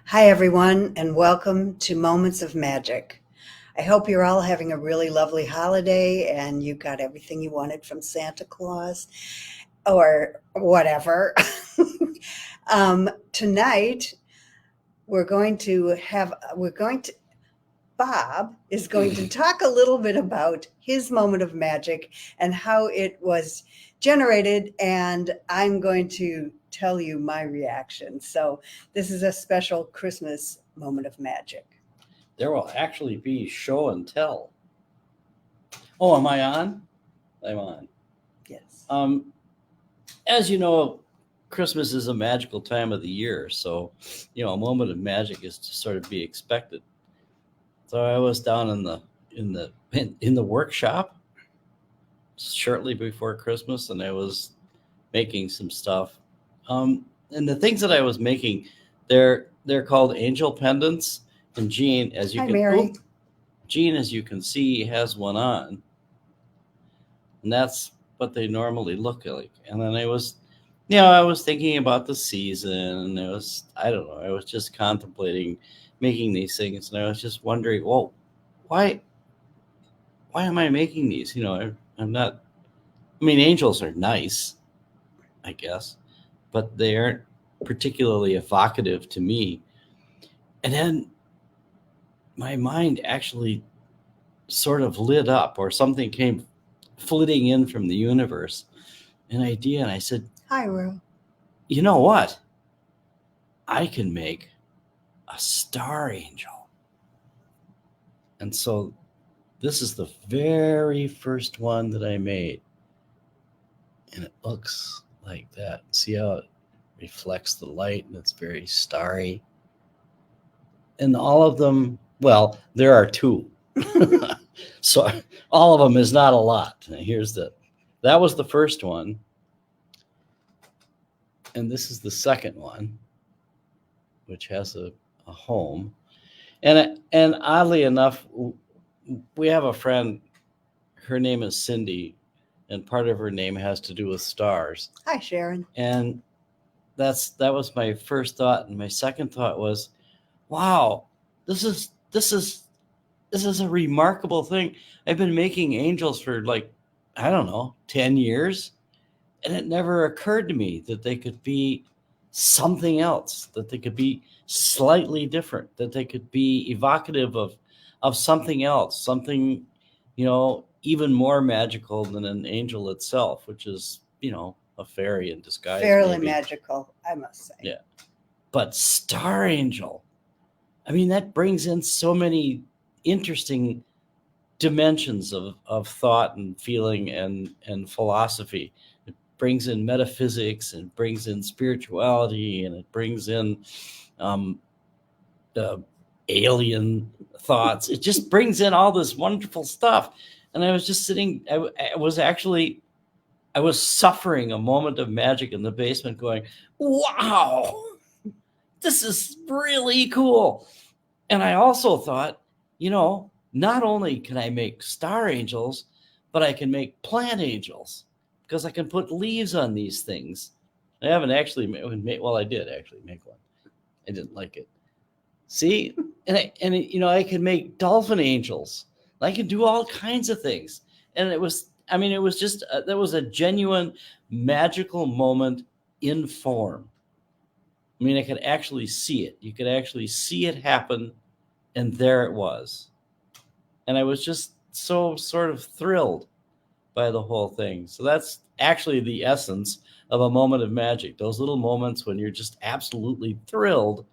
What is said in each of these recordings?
Hi, everyone, and welcome to Moments of Magic. I hope you're all having a really lovely holiday and you got everything you wanted from Santa Claus or whatever. Tonight, Bob is going to talk a little bit about his moment of magic and how it was generated, and I'm going to tell you my reaction. So, this is a special Christmas moment of magic. There will actually be show and tell. Oh, am I on? I'm on. Yes. As you know, Christmas is a magical time of the year, so a moment of magic is to sort of be expected. So I was down in the workshop shortly before Christmas, and I was making some stuff. And the things that I was making, they're called angel pendants. And Hi, Mary. Gene, as you can see, has one on, and that's what they normally look like. And then I was thinking about the season, and I don't know, I was just contemplating making these things, and I was just wondering, well, why why am I making these? I'm not. I mean, angels are nice, I guess, but they aren't particularly evocative to me. And then my mind actually sort of lit up, or something came flitting in from the universe, an idea, and I said, Hi, Ro. you know what? I can make a star angel. And so this is the very first one that I made. And it looks like that. See how it reflects the light, and it's very starry. And all of them, well, there are two. So all of them is not a lot. That was the first one. And this is the second one, which has a home. And oddly enough, we have a friend. Her name is Cindy, and part of her name has to do with stars. Hi, Sharon. And that was my first thought, and my second thought was, wow, this is a remarkable thing. I've been making angels for, like, I don't know, 10 years, and it never occurred to me that they could be something else, that they could be slightly different, that they could be evocative of something else, something, even more magical than an angel itself, which is, a fairy in disguise. Fairly maybe. magical, I must say. Yeah. But star angel, I mean, that brings in so many interesting dimensions of thought and feeling and philosophy. It brings in metaphysics, and brings in spirituality, and it brings in um, uh, alien thoughts. It just brings in all this wonderful stuff. And I was just sitting, I was suffering a moment of magic in the basement, going, wow, this is really cool. And I also thought, not only can I make star angels, but I can make plant angels, because I can put leaves on these things. I haven't actually made, well, I did actually make one. I didn't like it. See, I can make dolphin angels. I can do all kinds of things, and it was just that was a genuine magical moment in form. I mean, I could actually see it. You could actually see it happen, and there it was. And I was just so sort of thrilled by the whole thing. So that's actually the essence of a moment of magic. Those little moments when you're just absolutely thrilled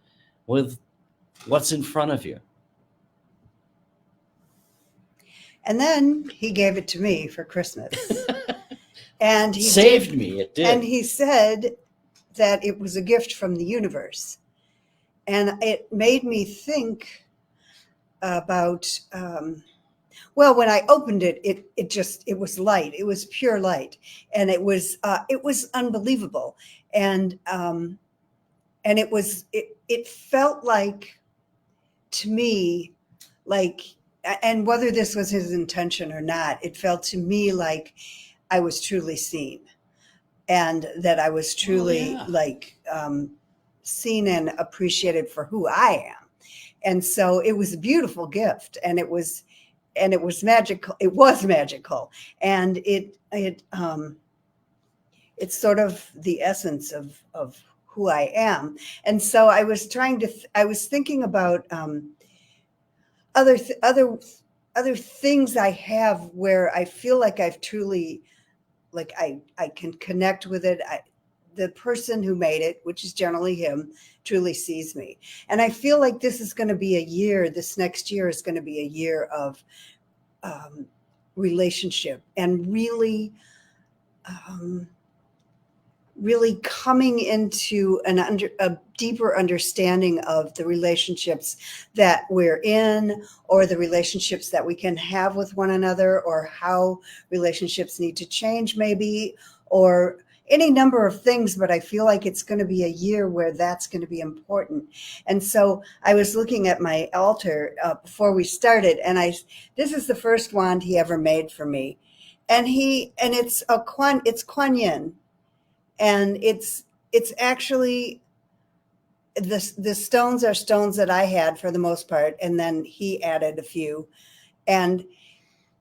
with what's in front of you. And then he gave it to me for Christmas. And he saved me. It did. And he said that it was a gift from the universe. And it made me think about, when I opened it, it was light. It was pure light. And it was unbelievable. And it felt like, to me, like, and whether this was his intention or not, it felt to me like I was truly seen, and that I was truly, yeah. like, seen and appreciated for who I am. And so it was a beautiful gift, and it was magical. It was magical, and it's sort of the essence of who I am. And so I was I was thinking about other things I have where I feel like I've truly, like I can connect with it. The person who made it, which is generally him, truly sees me. And I feel like this next year is going to be a year of relationship, and really, really coming into a deeper understanding of the relationships that we're in, or the relationships that we can have with one another, or how relationships need to change maybe, or any number of things. But I feel like it's going to be a year where that's going to be important. And so I was looking at my altar before we started, and this is the first wand he ever made for me. And it's Kuan Yin. And it's actually, the stones are stones that I had for the most part, and then he added a few. And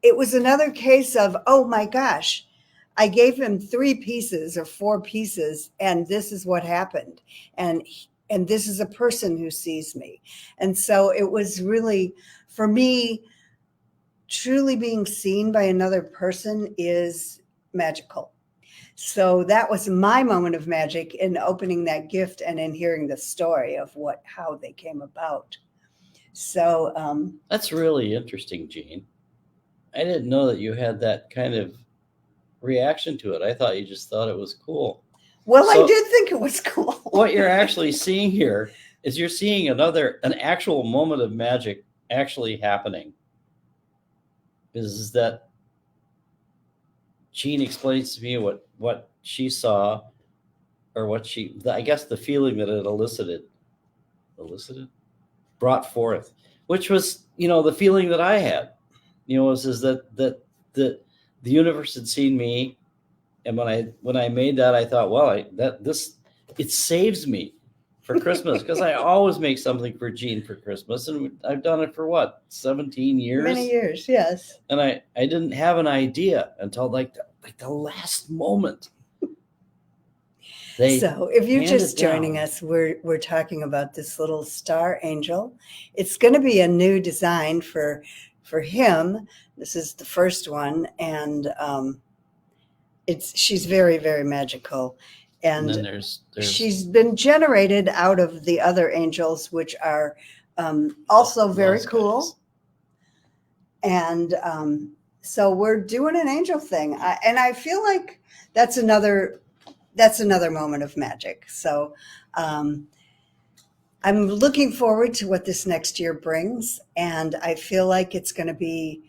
it was another case of, oh my gosh, I gave him 3 pieces or 4 pieces, and this is what happened. And this is a person who sees me. And so it was really, for me, truly being seen by another person is magical. So that was my moment of magic in opening that gift and in hearing the story of how they came about. So That's really interesting, Jean. I didn't know that you had that kind of reaction to it. I thought you just thought it was cool. Well, I did think it was cool. What you're actually seeing here is you're seeing an actual moment of magic actually happening. Is that Jean explains to me what she saw, or I guess the feeling that it elicited, brought forth, which was, the feeling that I had, is that the universe had seen me. And when I made that, I thought, well, it saves me for Christmas, because I always make something for Jean for Christmas, and I've done it for 17 years? Many years, yes. And I didn't have an idea until like the last moment. So if you're just joining us, we're talking about this little star angel. It's going to be a new design for him. This is the first one, and she's very, very magical. And then there's she's been generated out of the other angels, which are also very cool. Guys. And so we're doing an angel thing, and I feel like that's another moment of magic. So I'm looking forward to what this next year brings, and I feel like it's going to be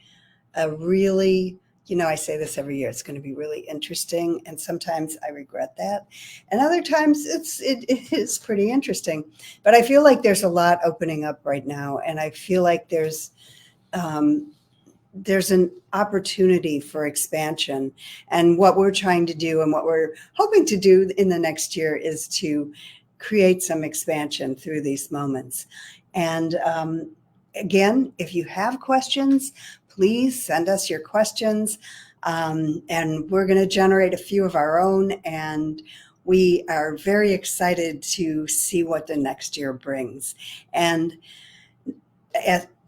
a really, I say this every year, it's going to be really interesting, and sometimes I regret that, and other times it is pretty interesting. But I feel like there's a lot opening up right now, and I feel like there's an opportunity for expansion. And what we're trying to do, and what we're hoping to do in the next year, is to create some expansion through these moments. And again, if you have questions, please send us your questions. And we're going to generate a few of our own. And we are very excited to see what the next year brings. And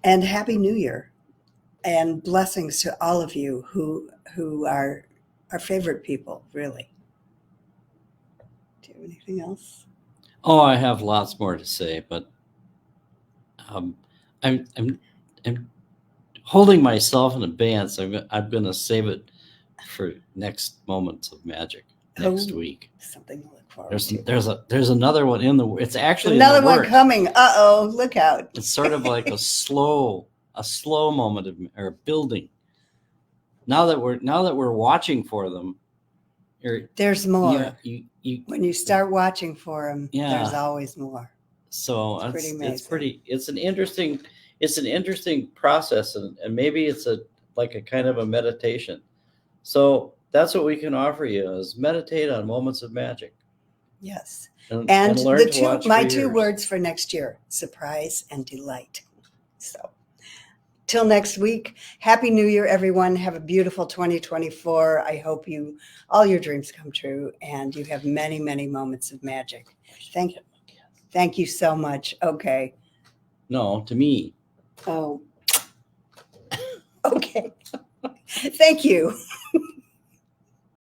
Happy New Year. And blessings to all of you who are our favorite people, really. Do you have anything else? Oh, I have lots more to say, but I'm holding myself in abeyance. I'm going to save it for next moments of magic next week. Something to look forward to. There's another one in the. It's actually another one coming. Look out! It's sort of like a slow moment or building. Now that we're watching for them, there's more. Yeah, when you start watching for them, there's always more. So it's an interesting process, and maybe it's like a kind of a meditation. So that's what we can offer you, is meditate on moments of magic. Yes. and And learn the to two, watch my for two years. words for next year, surprise and delight. So till next week, Happy New Year, everyone. Have a beautiful 2024. I hope all your dreams come true and you have many, many moments of magic. Thank you so much. Okay. No, to me. Oh, okay. Thank you.